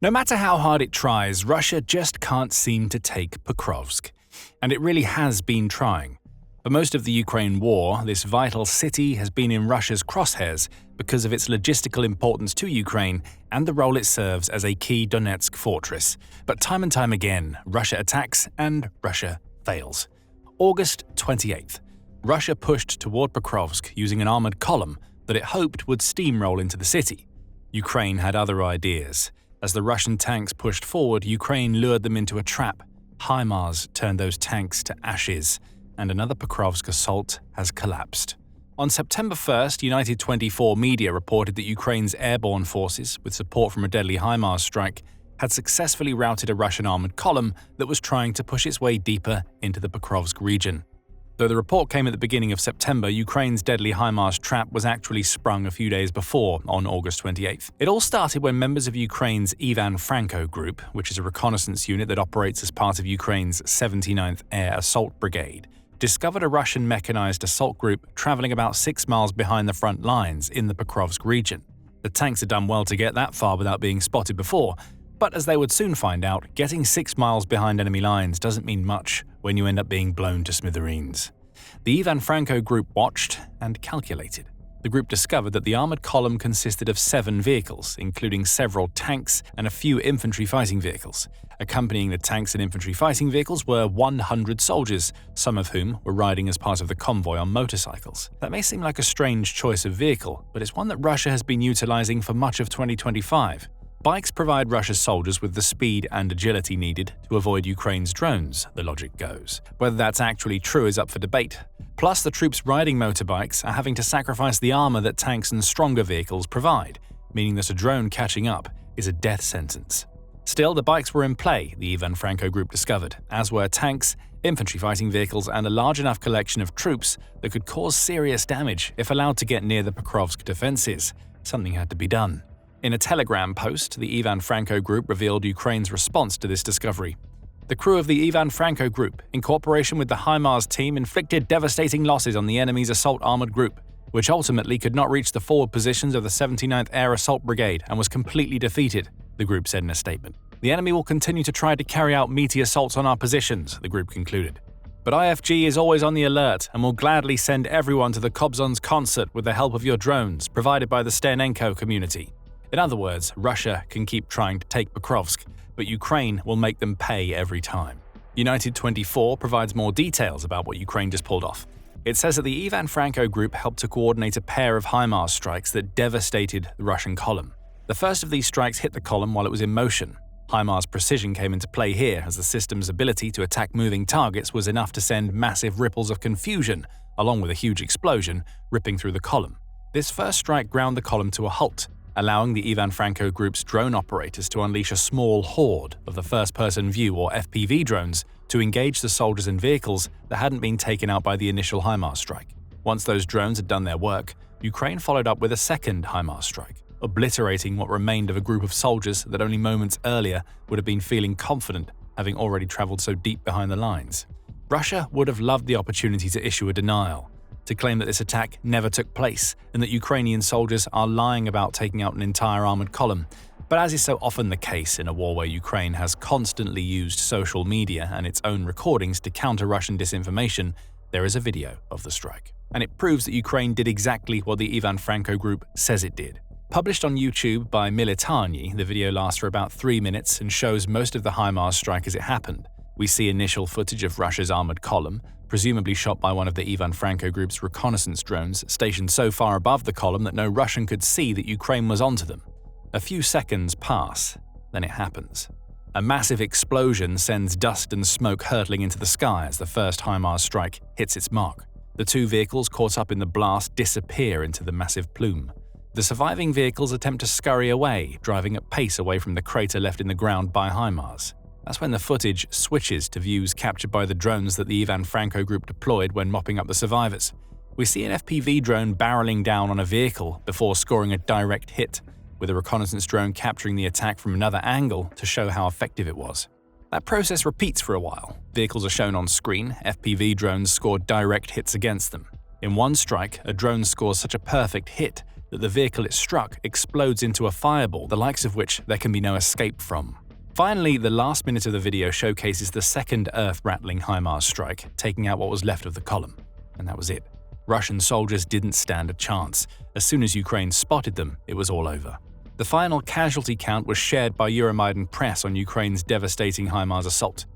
No matter how hard it tries, Russia just can't seem to take Pokrovsk. And it really has been trying. For most of the Ukraine war, this vital city has been in Russia's crosshairs because of its logistical importance to Ukraine and the role it serves as a key Donetsk fortress. But time and time again, Russia attacks and Russia fails. August 28th, Russia pushed toward Pokrovsk using an armored column that it hoped would steamroll into the city. Ukraine had other ideas. As the Russian tanks pushed forward, Ukraine lured them into a trap. HIMARS turned those tanks to ashes, and another Pokrovsk assault has collapsed. On September 1st, United 24 media reported that Ukraine's airborne forces, with support from a deadly HIMARS strike, had successfully routed a Russian armored column that was trying to push its way deeper into the Pokrovsk region. Though the report came at the beginning of September, Ukraine's deadly HIMARS trap was actually sprung a few days before, on August 28th. It all started when members of Ukraine's Ivan Franko group, which is a reconnaissance unit that operates as part of Ukraine's 79th Air Assault Brigade, discovered a Russian mechanized assault group traveling about 6 miles behind the front lines in the Pokrovsk region. The tanks had done well to get that far without being spotted before, but as they would soon find out, getting 6 miles behind enemy lines doesn't mean much when you end up being blown to smithereens. The Ivan Franko group watched and calculated. The group discovered that the armored column consisted of 7 vehicles, including several tanks and a few infantry fighting vehicles. Accompanying the tanks and infantry fighting vehicles were 100 soldiers, some of whom were riding as part of the convoy on motorcycles. That may seem like a strange choice of vehicle, but it's one that Russia has been utilizing for much of 2025. Bikes provide Russia's soldiers with the speed and agility needed to avoid Ukraine's drones, the logic goes. Whether that's actually true is up for debate. Plus, the troops riding motorbikes are having to sacrifice the armor that tanks and stronger vehicles provide, meaning that a drone catching up is a death sentence. Still, the bikes were in play, the Ivan Franko group discovered, as were tanks, infantry fighting vehicles, and a large enough collection of troops that could cause serious damage if allowed to get near the Pokrovsk defenses. Something had to be done. In a Telegram post, the Ivan Franko group revealed Ukraine's response to this discovery. The crew of the Ivan Franko group, in cooperation with the HIMARS team, inflicted devastating losses on the enemy's assault armored group, which ultimately could not reach the forward positions of the 79th Air Assault Brigade and was completely defeated, the group said in a statement. The enemy will continue to try to carry out meaty assaults on our positions, the group concluded. But IFG is always on the alert and will gladly send everyone to the Kobzon's concert with the help of your drones, provided by the Sternenko community. In other words, Russia can keep trying to take Pokrovsk, but Ukraine will make them pay every time. United 24 provides more details about what Ukraine just pulled off. It says that the Ivan Franko group helped to coordinate a pair of HIMARS strikes that devastated the Russian column. The first of these strikes hit the column while it was in motion. HIMARS precision came into play here, as the system's ability to attack moving targets was enough to send massive ripples of confusion, along with a huge explosion, ripping through the column. This first strike ground the column to a halt, allowing the Ivan Franko group's drone operators to unleash a small horde of the first-person view or FPV drones to engage the soldiers and vehicles that hadn't been taken out by the initial HIMARS strike. Once those drones had done their work, Ukraine followed up with a second HIMARS strike, obliterating what remained of a group of soldiers that only moments earlier would have been feeling confident, having already traveled so deep behind the lines. Russia would have loved the opportunity to issue a denial, to claim that this attack never took place and that Ukrainian soldiers are lying about taking out an entire armored column. But as is so often the case in a war where Ukraine has constantly used social media and its own recordings to counter Russian disinformation, there is a video of the strike. And it proves that Ukraine did exactly what the Ivan Franko group says it did. Published on YouTube by Militarny, the video lasts for about 3 minutes and shows most of the HIMARS strike as it happened. We see initial footage of Russia's armored column, presumably shot by one of the Ivan Franko group's reconnaissance drones, stationed so far above the column that no Russian could see that Ukraine was onto them. A few seconds pass, then it happens. A massive explosion sends dust and smoke hurtling into the sky as the first HIMARS strike hits its mark. The 2 vehicles caught up in the blast disappear into the massive plume. The surviving vehicles attempt to scurry away, driving at pace away from the crater left in the ground by HIMARS. That's when the footage switches to views captured by the drones that the Ivan Franko group deployed when mopping up the survivors. We see an FPV drone barreling down on a vehicle before scoring a direct hit, with a reconnaissance drone capturing the attack from another angle to show how effective it was. That process repeats for a while. Vehicles are shown on screen, FPV drones score direct hits against them. In one strike, a drone scores such a perfect hit that the vehicle it struck explodes into a fireball, the likes of which there can be no escape from. Finally, the last minute of the video showcases the second earth-rattling HIMARS strike, taking out what was left of the column. And that was it. Russian soldiers didn't stand a chance. As soon as Ukraine spotted them, it was all over. The final casualty count was shared by Euromaidan press on Ukraine's devastating HIMARS assault.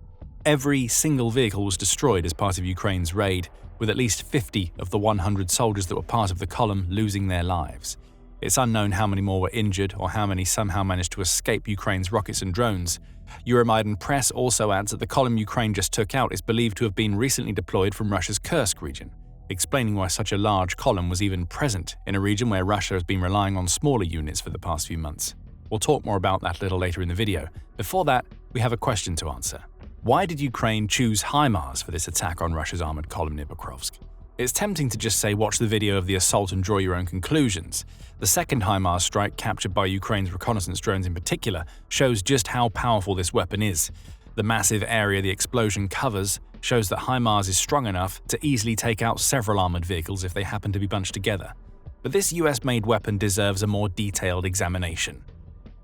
Every single vehicle was destroyed as part of Ukraine's raid, with at least 50 of the 100 soldiers that were part of the column losing their lives. It's unknown how many more were injured or how many somehow managed to escape Ukraine's rockets and drones. Euromaidan press also adds that the column Ukraine just took out is believed to have been recently deployed from Russia's Kursk region, explaining why such a large column was even present in a region where Russia has been relying on smaller units for the past few months. We'll talk more about that a little later in the video. Before that, we have a question to answer. Why did Ukraine choose HIMARS for this attack on Russia's armored column near Pokrovsk? It's tempting to just say watch the video of the assault and draw your own conclusions. The second HIMARS strike, captured by Ukraine's reconnaissance drones in particular, shows just how powerful this weapon is. The massive area the explosion covers shows that HIMARS is strong enough to easily take out several armored vehicles if they happen to be bunched together. But this US-made weapon deserves a more detailed examination.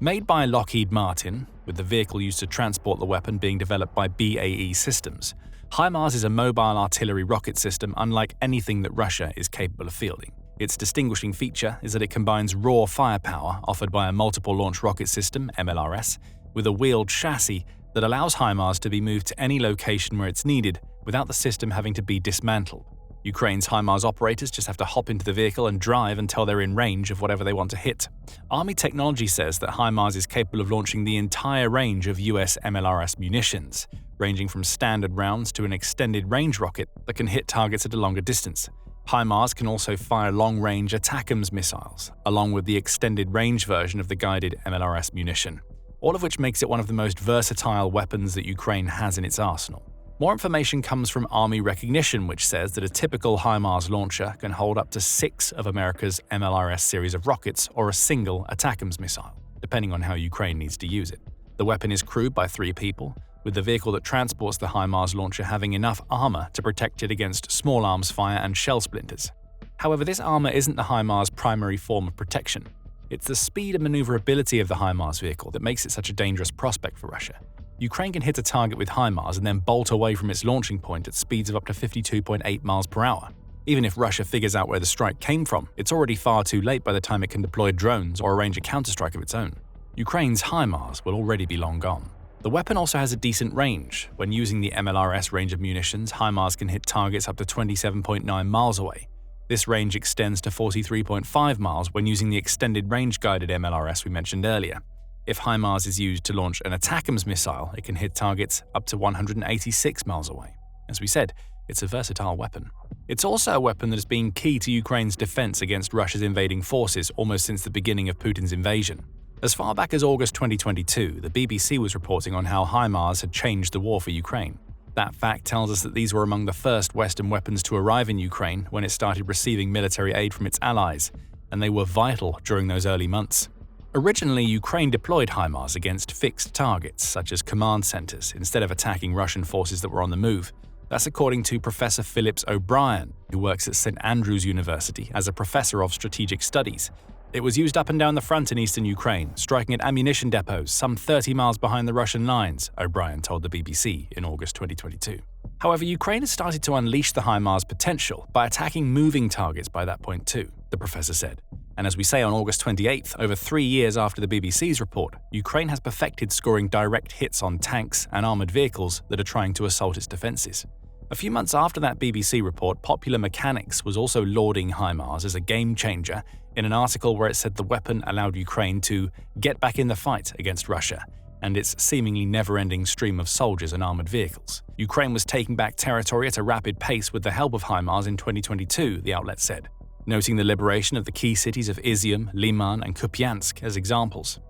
Made by Lockheed Martin, with the vehicle used to transport the weapon being developed by BAE Systems, HIMARS is a mobile artillery rocket system unlike anything that Russia is capable of fielding. Its distinguishing feature is that it combines raw firepower offered by a multiple launch rocket system, MLRS, with a wheeled chassis that allows HIMARS to be moved to any location where it's needed without the system having to be dismantled. Ukraine's HIMARS operators just have to hop into the vehicle and drive until they're in range of whatever they want to hit. Army technology says that HIMARS is capable of launching the entire range of US MLRS munitions, ranging from standard rounds to an extended range rocket that can hit targets at a longer distance. HIMARS can also fire long-range ATACMS missiles, along with the extended range version of the guided MLRS munition, all of which makes it one of the most versatile weapons that Ukraine has in its arsenal. More information comes from Army Recognition, which says that a typical HIMARS launcher can hold up to 6 of America's MLRS series of rockets or a single ATACMS missile, depending on how Ukraine needs to use it. The weapon is crewed by 3 people, with the vehicle that transports the HIMARS launcher having enough armor to protect it against small arms fire and shell splinters. However, this armor isn't the HIMARS' primary form of protection. It's the speed and maneuverability of the HIMARS vehicle that makes it such a dangerous prospect for Russia. Ukraine can hit a target with HIMARS and then bolt away from its launching point at speeds of up to 52.8 miles per hour. Even if Russia figures out where the strike came from, it's already far too late by the time it can deploy drones or arrange a counterstrike of its own. Ukraine's HIMARS will already be long gone. The weapon also has a decent range. When using the MLRS range of munitions, HIMARS can hit targets up to 27.9 miles away. This range extends to 43.5 miles when using the extended range guided MLRS we mentioned earlier. If HIMARS is used to launch an ATACMS missile, it can hit targets up to 186 miles away. As we said, it's a versatile weapon. It's also a weapon that has been key to Ukraine's defense against Russia's invading forces almost since the beginning of Putin's invasion. As far back as August 2022, the BBC was reporting on how HIMARS had changed the war for Ukraine. That fact tells us that these were among the first Western weapons to arrive in Ukraine when it started receiving military aid from its allies, and they were vital during those early months. Originally, Ukraine deployed HIMARS against fixed targets, such as command centers, instead of attacking Russian forces that were on the move. That's according to Professor Phillips O'Brien, who works at St. Andrews University as a professor of strategic studies. It was used up and down the front in eastern Ukraine, striking at ammunition depots some 30 miles behind the Russian lines, O'Brien told the BBC in August 2022. However, Ukraine has started to unleash the HIMARS potential by attacking moving targets by that point too, the professor said. And as we say on August 28th, over 3 years after the BBC's report, Ukraine has perfected scoring direct hits on tanks and armored vehicles that are trying to assault its defenses. A few months after that BBC report, Popular Mechanics was also lauding HIMARS as a game changer in an article where it said the weapon allowed Ukraine to get back in the fight against Russia and its seemingly never-ending stream of soldiers and armored vehicles. Ukraine was taking back territory at a rapid pace with the help of HIMARS in 2022, the outlet said, noting the liberation of the key cities of Izium, Liman, and Kupiansk as examples.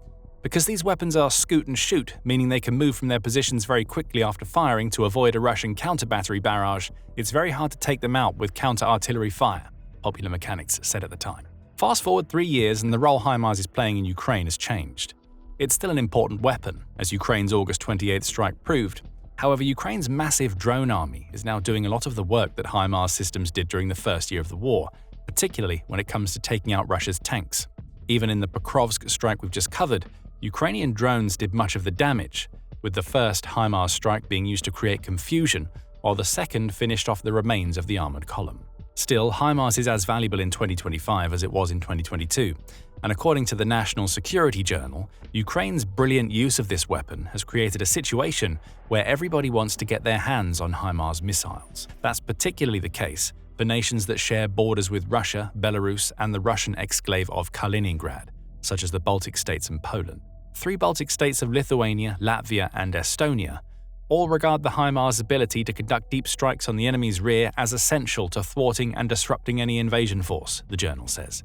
Because these weapons are scoot and shoot, meaning they can move from their positions very quickly after firing to avoid a Russian counter-battery barrage, it's very hard to take them out with counter-artillery fire, Popular Mechanics said at the time. Fast forward 3 years and the role HIMARS is playing in Ukraine has changed. It's still an important weapon, as Ukraine's August 28th strike proved. However, Ukraine's massive drone army is now doing a lot of the work that HIMARS systems did during the first year of the war, particularly when it comes to taking out Russia's tanks. Even in the Pokrovsk strike we've just covered, Ukrainian drones did much of the damage, with the first HIMARS strike being used to create confusion, while the second finished off the remains of the armored column. Still, HIMARS is as valuable in 2025 as it was in 2022, and according to the National Security Journal, Ukraine's brilliant use of this weapon has created a situation where everybody wants to get their hands on HIMARS missiles. That's particularly the case for nations that share borders with Russia, Belarus, and the Russian exclave of Kaliningrad, such as the Baltic states and Poland. 3 Baltic states of Lithuania, Latvia, and Estonia all regard the HIMARS' ability to conduct deep strikes on the enemy's rear as essential to thwarting and disrupting any invasion force, the journal says.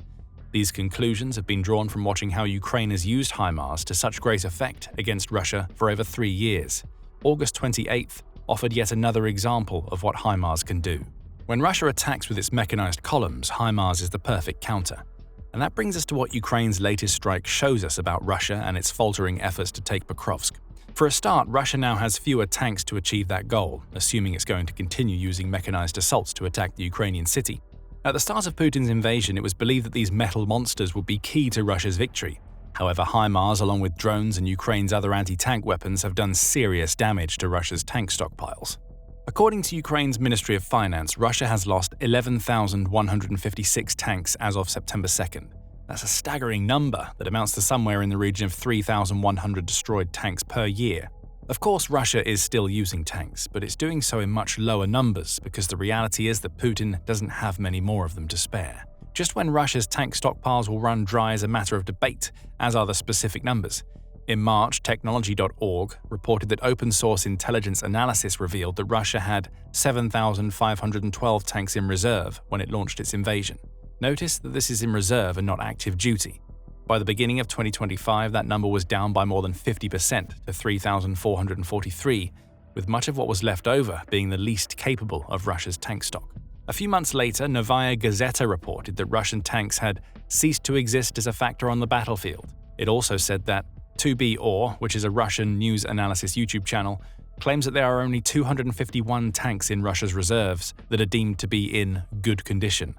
These conclusions have been drawn from watching how Ukraine has used HIMARS to such great effect against Russia for over 3 years. August 28th offered yet another example of what HIMARS can do. When Russia attacks with its mechanized columns, HIMARS is the perfect counter. And that brings us to what Ukraine's latest strike shows us about Russia and its faltering efforts to take Pokrovsk. For a start, Russia now has fewer tanks to achieve that goal, assuming it's going to continue using mechanized assaults to attack the Ukrainian city. At the start of Putin's invasion, it was believed that these metal monsters would be key to Russia's victory. However, HIMARS, along with drones and Ukraine's other anti-tank weapons, have done serious damage to Russia's tank stockpiles. According to Ukraine's Ministry of Finance, Russia has lost 11,156 tanks as of September 2nd. That's a staggering number that amounts to somewhere in the region of 3,100 destroyed tanks per year. Of course, Russia is still using tanks, but it's doing so in much lower numbers because the reality is that Putin doesn't have many more of them to spare. Just when Russia's tank stockpiles will run dry is a matter of debate, as are the specific numbers. In March, Technology.org reported that open-source intelligence analysis revealed that Russia had 7,512 tanks in reserve when it launched its invasion. Notice that this is in reserve and not active duty. By the beginning of 2025, that number was down by more than 50% to 3,443, with much of what was left over being the least capable of Russia's tank stock. A few months later, Novaya Gazeta reported that Russian tanks had ceased to exist as a factor on the battlefield. It also said that 2BOR, which is a Russian news analysis YouTube channel, claims that there are only 251 tanks in Russia's reserves that are deemed to be in good condition.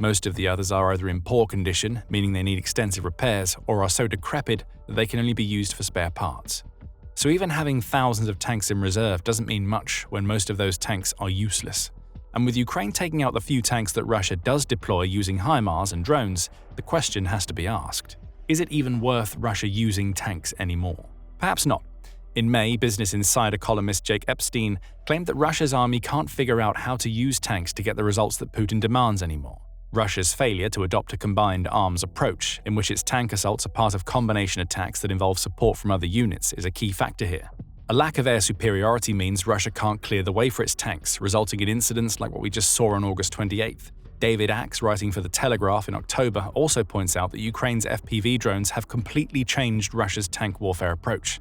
Most of the others are either in poor condition, meaning they need extensive repairs, or are so decrepit that they can only be used for spare parts. So even having thousands of tanks in reserve doesn't mean much when most of those tanks are useless. And with Ukraine taking out the few tanks that Russia does deploy using HIMARS and drones, the question has to be asked. Is it even worth Russia using tanks anymore? Perhaps not. In May, Business Insider columnist Jake Epstein claimed that Russia's army can't figure out how to use tanks to get the results that Putin demands anymore. Russia's failure to adopt a combined arms approach, in which its tank assaults are part of combination attacks that involve support from other units, is a key factor here. A lack of air superiority means Russia can't clear the way for its tanks, resulting in incidents like what we just saw on August 28th. David Axe, writing for The Telegraph in October, also points out that Ukraine's FPV drones have completely changed Russia's tank warfare approach.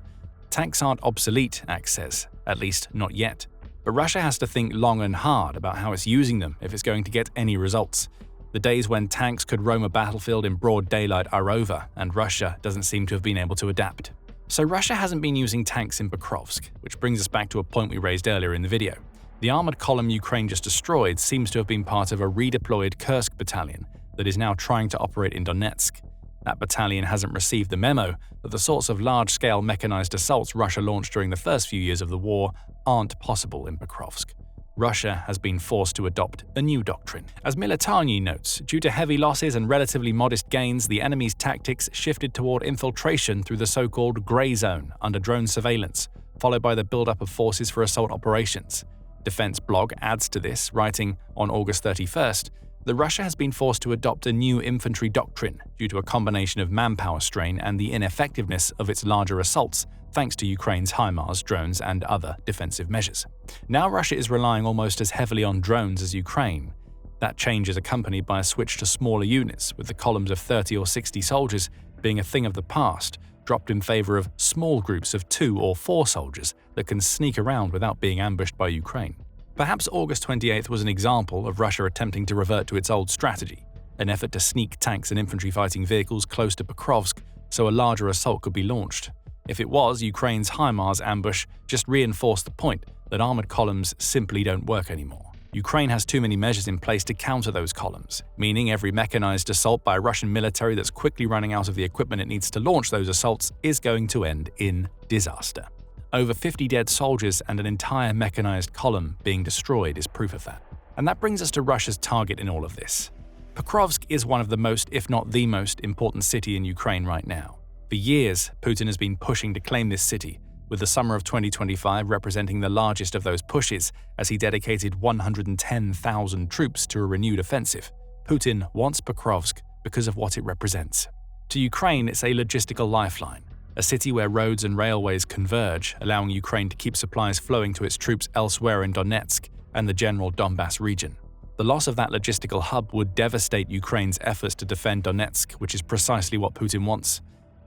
Tanks aren't obsolete, Axe says, at least not yet. But Russia has to think long and hard about how it's using them if it's going to get any results. The days when tanks could roam a battlefield in broad daylight are over, and Russia doesn't seem to have been able to adapt. So Russia hasn't been using tanks in Pokrovsk, which brings us back to a point we raised earlier in the video. The armored column Ukraine just destroyed seems to have been part of a redeployed Kursk battalion that is now trying to operate in Donetsk. That battalion hasn't received the memo that the sorts of large-scale mechanized assaults Russia launched during the first few years of the war aren't possible in Pokrovsk. Russia has been forced to adopt a new doctrine. As Military notes, due to heavy losses and relatively modest gains, the enemy's tactics shifted toward infiltration through the so-called grey zone under drone surveillance, followed by the buildup of forces for assault operations. Defense Blog adds to this, writing on August 31st, that Russia has been forced to adopt a new infantry doctrine due to a combination of manpower strain and the ineffectiveness of its larger assaults, thanks to Ukraine's HIMARS, drones, and other defensive measures. Now Russia is relying almost as heavily on drones as Ukraine. That change is accompanied by a switch to smaller units, with the columns of 30 or 60 soldiers being a thing of the past, dropped in favor of small groups of 2 or 4 soldiers that can sneak around without being ambushed by Ukraine. Perhaps August 28th was an example of Russia attempting to revert to its old strategy, an effort to sneak tanks and infantry fighting vehicles close to Pokrovsk so a larger assault could be launched. If it was, Ukraine's HIMARS ambush just reinforced the point that armored columns simply don't work anymore. Ukraine has too many measures in place to counter those columns, meaning every mechanized assault by a Russian military that's quickly running out of the equipment it needs to launch those assaults is going to end in disaster. Over 50 dead soldiers and an entire mechanized column being destroyed is proof of that. And that brings us to Russia's target in all of this. Pokrovsk is one of the most, if not the most, important city in Ukraine right now. For years, Putin has been pushing to claim this city, with the summer of 2025 representing the largest of those pushes as he dedicated 110,000 troops to a renewed offensive. Putin wants Pokrovsk because of what it represents. To Ukraine, it's a logistical lifeline, a city where roads and railways converge, allowing Ukraine to keep supplies flowing to its troops elsewhere in Donetsk and the general Donbass region. The loss of that logistical hub would devastate Ukraine's efforts to defend Donetsk, which is precisely what Putin wants.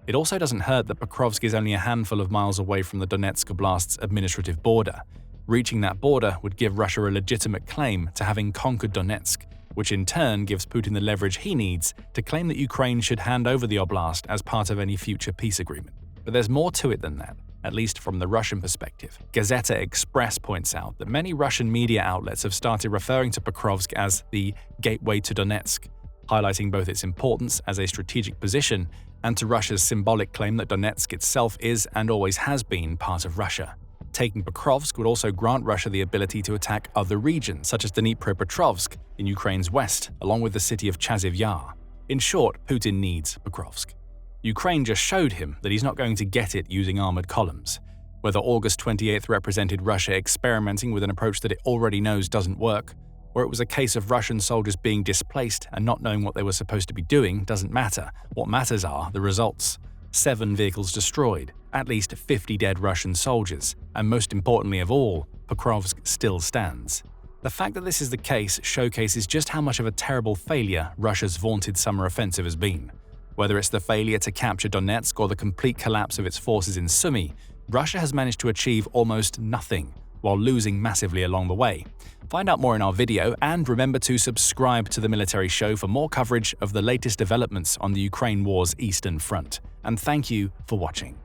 It also doesn't hurt that Pokrovsk is only a handful of miles away from the Donetsk Oblast's administrative border. Reaching that border would give Russia a legitimate claim to having conquered Donetsk, which in turn gives Putin the leverage he needs to claim that Ukraine should hand over the oblast as part of any future peace agreement. But there's more to it than that, at least from the Russian perspective. Gazeta Express points out that many Russian media outlets have started referring to Pokrovsk as the gateway to Donetsk, highlighting both its importance as a strategic position and to Russia's symbolic claim that Donetsk itself is and always has been part of Russia. Taking Pokrovsk would also grant Russia the ability to attack other regions, such as Dnipropetrovsk in Ukraine's west, along with the city of Chasiv Yar. In short, Putin needs Pokrovsk. Ukraine just showed him that he's not going to get it using armored columns. Whether August 28th represented Russia experimenting with an approach that it already knows doesn't work, or it was a case of Russian soldiers being displaced and not knowing what they were supposed to be doing doesn't matter. What matters are the results. 7 vehicles destroyed, at least 50 dead Russian soldiers, and most importantly of all, Pokrovsk still stands. The fact that this is the case showcases just how much of a terrible failure Russia's vaunted summer offensive has been. Whether it's the failure to capture Donetsk or the complete collapse of its forces in Sumy, Russia has managed to achieve almost nothing, while losing massively along the way. Find out more in our video, and remember to subscribe to the Military Show for more coverage of the latest developments on the Ukraine war's Eastern Front. And thank you for watching.